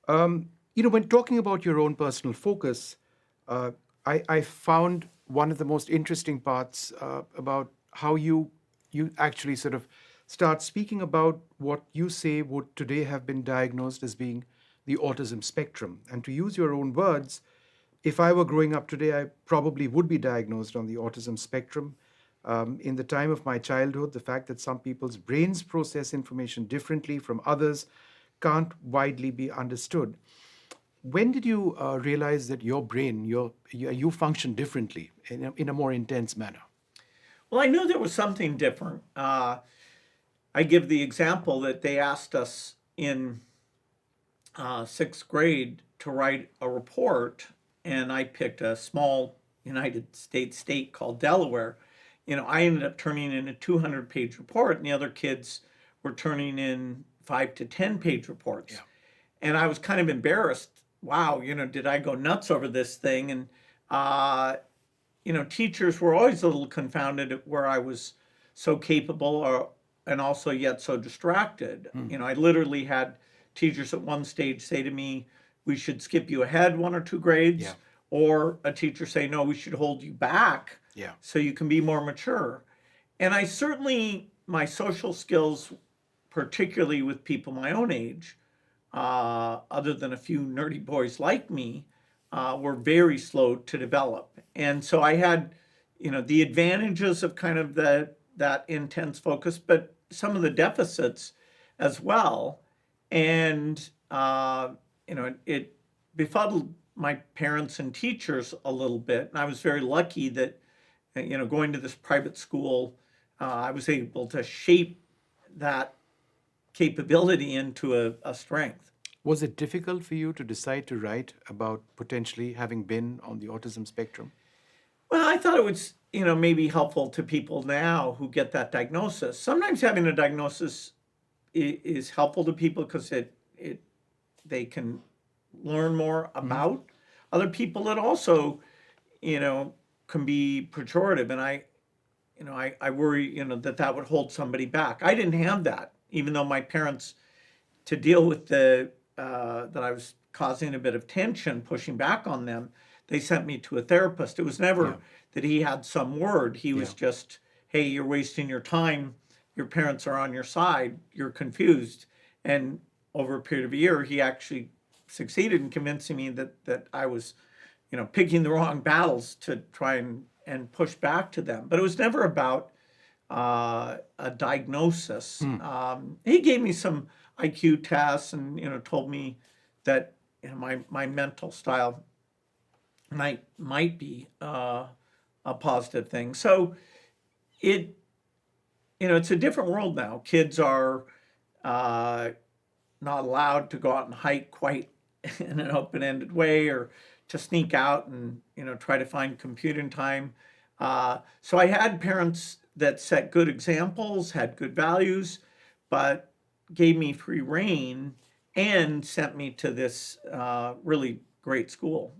When talking about your own personal focus, uh, I found one of the most interesting parts about how you actually sort of start speaking about what you say would today have been diagnosed as being the autism spectrum. And to use your own words, if I were growing up today, I probably would be diagnosed on the autism spectrum. In the time of my childhood, the fact that some people's brains process information differently from others can't widely be understood. When did you realize that your brain, you function differently in a more intense manner? Well, I knew there was something different. I give the example that they asked us in sixth grade to write a report, and I picked a small United States state called Delaware. I ended up turning in a 200-page report, and the other kids were turning in 5 to 10 page reports. Yeah. And I was kind of embarrassed. Wow, did I go nuts over this thing? And teachers were always a little confounded at where I was so capable and also yet so distracted. I literally had teachers at one stage say to me, we should skip you ahead 1 or 2 grades. Yeah. Or a teacher say, no, we should hold you back Yeah. so you can be more mature. And I certainly, my social skills, particularly with people my own age, other than a few nerdy boys like me, were very slow to develop. And so I had, the advantages of kind of that intense focus, but some of the deficits as well. And, it befuddled my parents and teachers a little bit. And I was very lucky that, going to this private school, I was able to shape that capability into a strength. Was it difficult for you to decide to write about potentially having been on the autism spectrum? Well, I thought it was, maybe helpful to people now who get that diagnosis. Sometimes having a diagnosis is helpful to people because they can learn more about other people. It also, can be pejorative, and I worry, that would hold somebody back. I didn't have that, even though my parents, to deal with that I was causing a bit of tension, pushing back on them, they sent me to a therapist. It was never Yeah. that he had some word. He was Yeah. just, hey, you're wasting your time. Your parents are on your side. You're confused. And over a period of a year, he actually succeeded in convincing me that I was, picking the wrong battles to try and push back to them. But it was never about a diagnosis. He gave me some IQ tests and told me that my mental style might be a positive thing. So it it's a different world now. Kids are not allowed to go out and hike quite in an open-ended way, or to sneak out and try to find computing time. So I had parents that set good examples, had good values, but gave me free reign and sent me to this really great school.